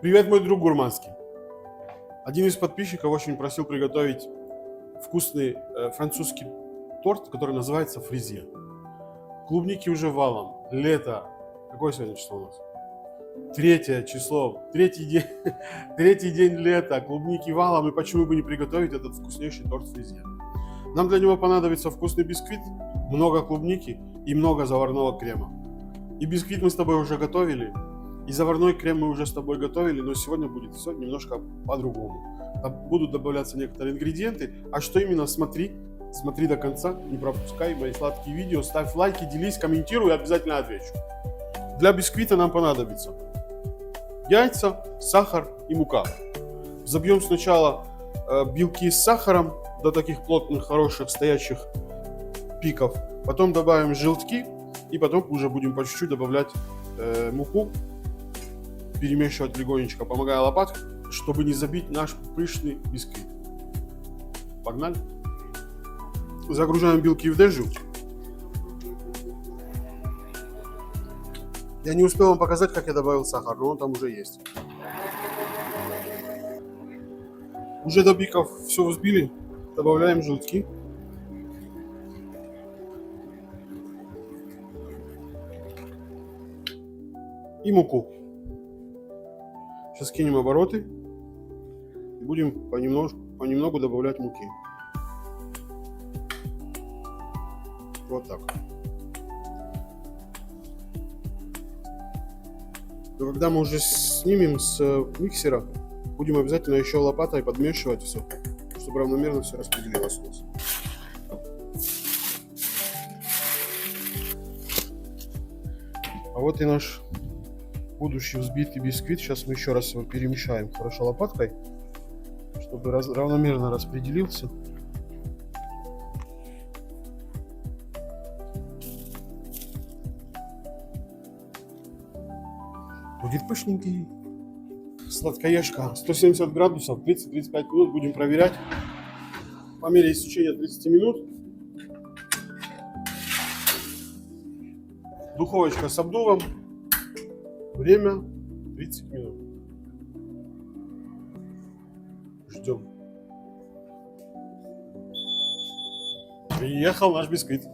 Привет, мой друг гурманский. Один из подписчиков очень просил приготовить вкусный французский торт, который называется фризе. Клубники уже валом. Лето. Какое сегодня число у нас? 3 число. Третий день, третий день лета. Клубники валом. И почему бы не приготовить этот вкуснейший торт фризе? Нам для него понадобится вкусный бисквит, много клубники и много заварного крема. И бисквит мы с тобой уже готовили. И заварной крем мы уже с тобой готовили, но сегодня будет все немножко по-другому. Будут добавляться некоторые ингредиенты. А что именно, смотри до конца, не пропускай мои сладкие видео, ставь лайки, делись, комментируй, и обязательно отвечу. Для бисквита нам понадобится яйца, сахар и мука. Взобьем сначала белки с сахаром до таких плотных, хороших, стоячих пиков. Потом добавим желтки и потом уже будем по чуть-чуть добавлять муку. Перемешивать легонечко, помогая лопаткой, чтобы не забить наш пышный бисквит. Погнали. Загружаем белки в дрожжу. Я не успел вам показать, как я добавил сахар, но он там уже есть. Уже до пиков все взбили. Добавляем желтки. И муку. Сейчас кинем обороты и будем понемногу добавлять муки. Вот так. Но когда мы уже снимем с миксера, будем обязательно еще лопатой подмешивать все, чтобы равномерно все распределилось у нас. А вот и наш будущий взбитый бисквит. Сейчас мы еще раз его перемешаем хорошо лопаткой, чтобы равномерно распределился. Будет пышненький. Сладкоежка. 170 градусов, 30-35 минут будем проверять. По мере истечения 30 минут. Духовочка с обдувом. Время 30 минут. Ждем. Приехал наш бисквит.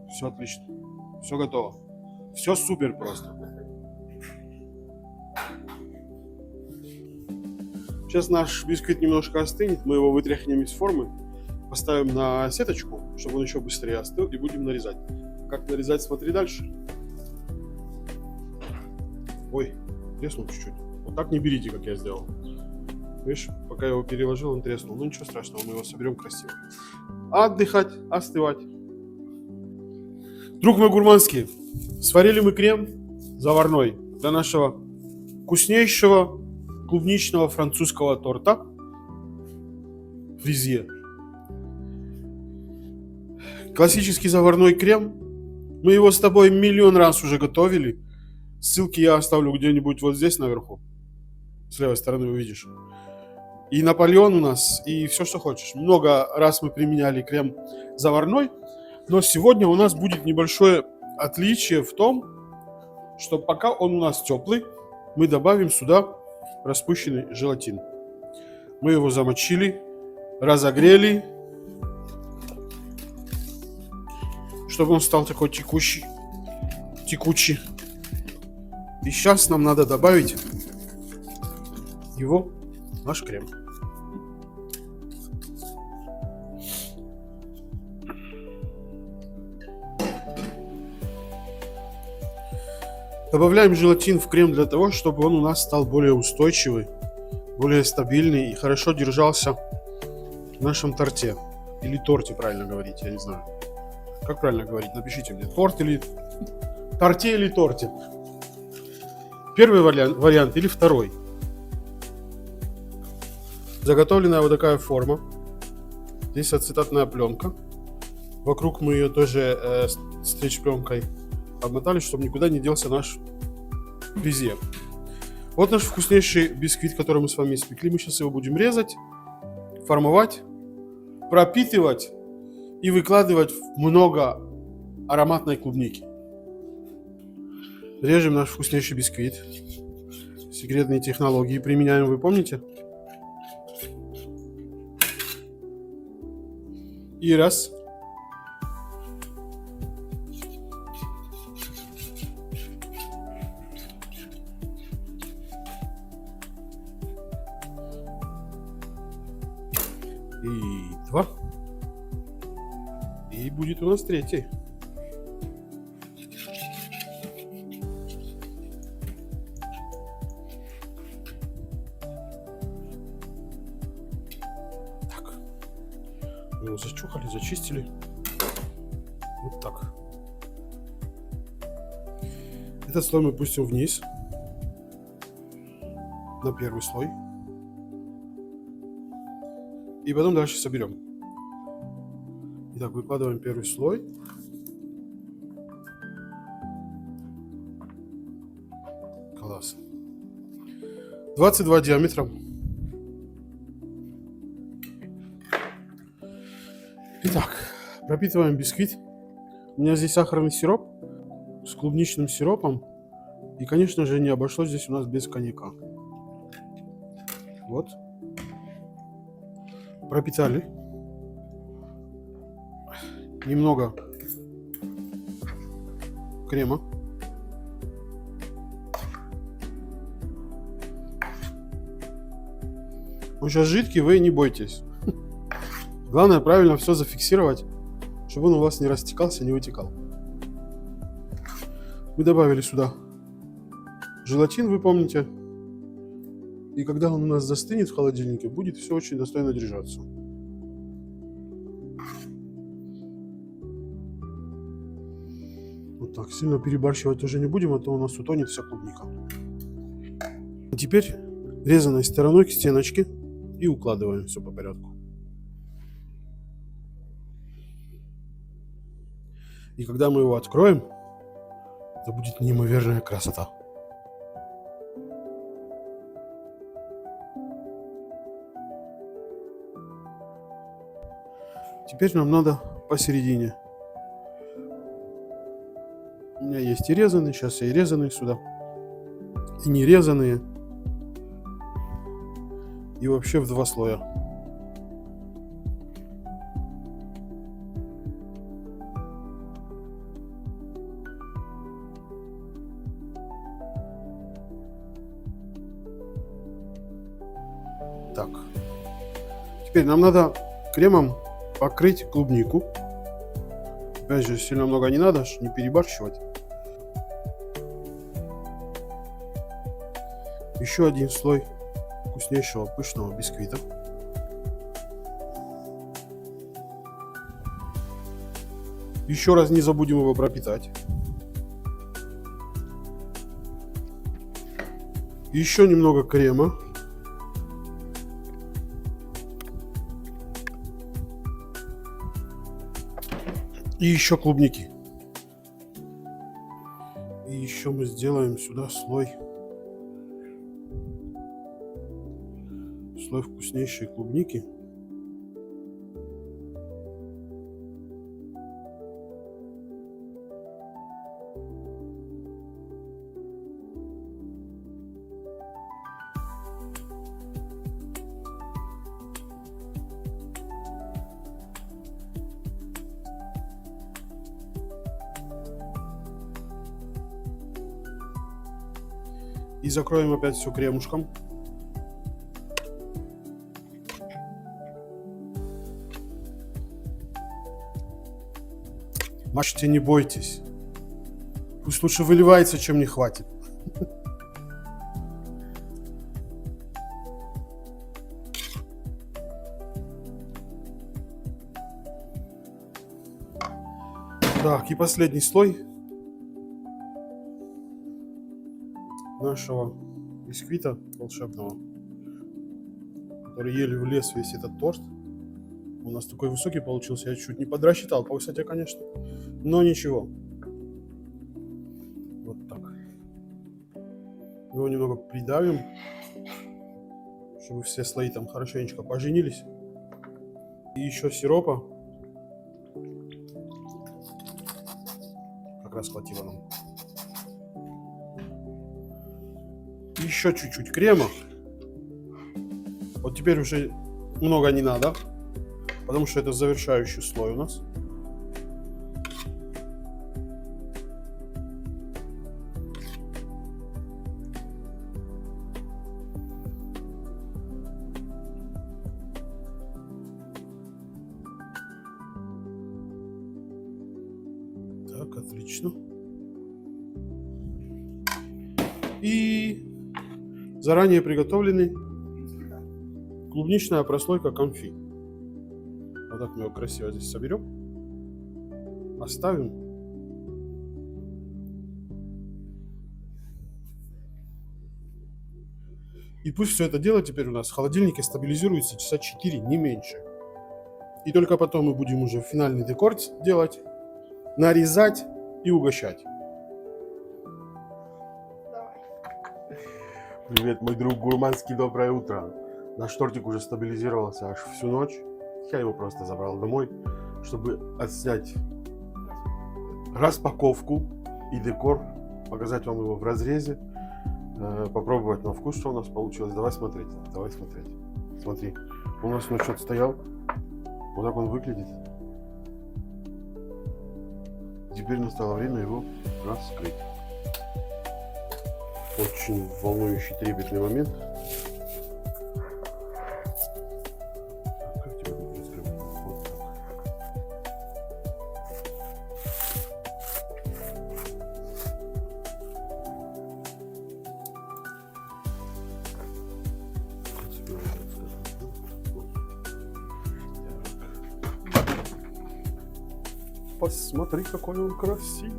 Все отлично. Все готово. Все супер просто. Сейчас наш бисквит немножко остынет. Мы его вытряхнем из формы. Поставим на сеточку, чтобы он еще быстрее остыл, и будем нарезать. Как нарезать, смотри дальше. Ой, треснул чуть-чуть. Вот так не берите, как я сделал. Видишь, пока я его переложил, он треснул. Ну ничего страшного, мы его соберем красиво. Отдыхать, остывать. Друг мой гурманский, сварили мы крем заварной для нашего вкуснейшего клубничного французского торта фризе. Классический заварной крем. Мы его с тобой миллион раз уже готовили. Ссылки я оставлю где-нибудь вот здесь наверху. С левой стороны увидишь. И Наполеон у нас, и все, что хочешь. Много раз мы применяли крем заварной. Но сегодня у нас будет небольшое отличие в том, что пока он у нас теплый, мы добавим сюда распущенный желатин. Мы его замочили, разогрели, чтобы он стал такой текучий. И сейчас нам надо добавить его в наш крем. Добавляем желатин в крем для того, чтобы он у нас стал более устойчивый, более стабильный и хорошо держался в нашем торте. Или торте, правильно говорить, я не знаю. Как правильно говорить? Напишите мне. Торт или... Торте или торте? Первый вариант или второй? Заготовленная вот такая форма. Здесь ацетатная пленка. Вокруг мы ее тоже стрейч-пленкой обмотали, чтобы никуда не делся наш фризе. Вот наш вкуснейший бисквит, который мы с вами испекли. Мы сейчас его будем резать, формовать, пропитывать и выкладывать в много ароматной клубники. Режем наш вкуснейший бисквит. Секретные технологии применяем, вы помните? И раз. И два. И будет у нас третий. Так. Мы его зачухали, зачистили. Вот так. Этот слой мы пустим вниз. На первый слой. И потом дальше соберем. Итак, выкладываем первый слой. Класс. 22 диаметром. Итак, пропитываем бисквит. У меня здесь сахарный сироп с клубничным сиропом. И, конечно же, не обошлось здесь у нас без коньяка. Вот. Пропитали. Немного крема. Он сейчас жидкий, вы не бойтесь. Главное правильно все зафиксировать, чтобы он у вас не растекался, не вытекал. Мы добавили сюда желатин, вы помните. И когда он у нас застынет в холодильнике, будет все очень достойно держаться. Вот так, сильно перебарщивать тоже не будем, а то у нас утонет вся клубника. А теперь резаной стороной к стеночке и укладываем все по порядку. И когда мы его откроем, это будет неимоверная красота. Теперь нам надо посередине. У меня есть и резанные, сейчас я и резанные сюда, и не резанные, и вообще в два слоя. Так. Теперь нам надо кремом покрыть клубнику. Опять же, сильно много не надо, не перебарщивать. Еще один слой вкуснейшего пышного бисквита. Еще раз не забудем его пропитать. Еще немного крема. И еще клубники. И еще мы сделаем сюда слой вкуснейшей клубники. И закроем опять все кремушком. Мажьте, не бойтесь. Пусть лучше выливается, чем не хватит. Так, и последний слой нашего бисквита волшебного, который еле влез весь этот торт. У нас такой высокий получился, я чуть не подрасчитал по высоте, конечно, но ничего. Вот так. Его немного придавим, чтобы все слои там хорошенечко поженились. И еще сиропа. как раз хватило нам. Еще чуть-чуть крема. Вот теперь уже много не надо, потому что это завершающий слой у нас. Так, отлично. И заранее приготовленный клубничная прослойка конфи. Вот так мы его красиво здесь соберем. Оставим. И пусть все это дело теперь у нас в холодильнике стабилизируется часа 4, не меньше. И только потом мы будем уже финальный декор делать, нарезать и угощать. Привет, мой друг гурманский, доброе утро. Наш тортик уже стабилизировался аж всю ночь. Я его просто забрал домой, чтобы отснять распаковку и декор, показать вам его в разрезе, попробовать на вкус, что у нас получилось. Давай смотреть, давай смотреть. Смотри, у нас ночь отстоял, вот так он выглядит. Теперь настало время его раскрыть. Очень волнующий, трепетный момент. Как тебя тут раскрывать? Вот так. Посмотри, какой он красивый.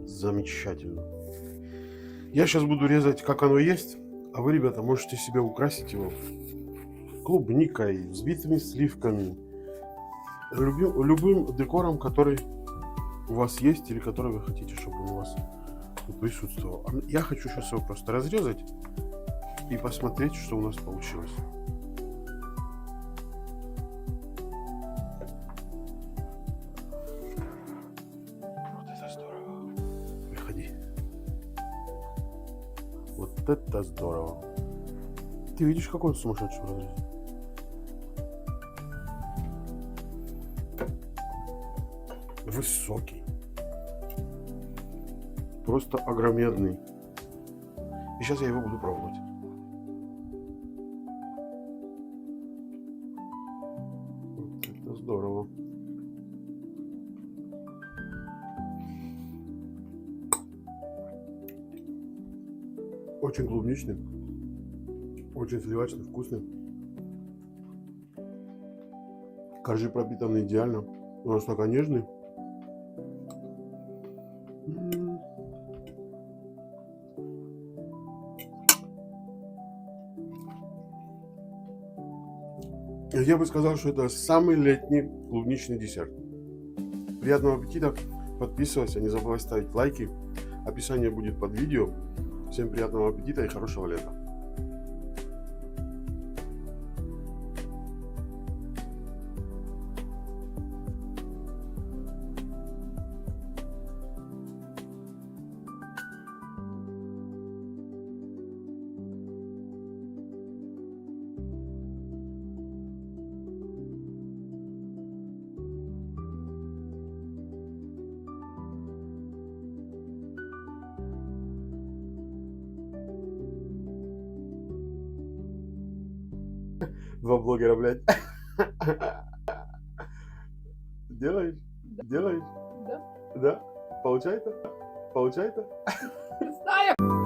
Замечательно. Я сейчас буду резать, как оно есть, а вы, ребята, можете себе украсить его клубникой, взбитыми сливками, любым декором, который у вас есть или который вы хотите, чтобы он у вас присутствовал. Я хочу сейчас его просто разрезать и посмотреть, что у нас получилось. Вот это здорово. Ты видишь, какой он сумасшедший разрез? Высокий. Просто огромедный. И сейчас я его буду пробовать. Вот это здорово. Очень клубничный, очень сливочный, вкусный. Коржи пропитаны идеально. Он настолько нежный. Я бы сказал, что это самый летний клубничный десерт. Приятного аппетита. Подписывайся, не забывай ставить лайки. Описание будет под видео. Всем приятного аппетита и хорошего лета. Два блогера, блядь. Делаешь? Делаешь? Да. Да? Получается? Получается? Знаю.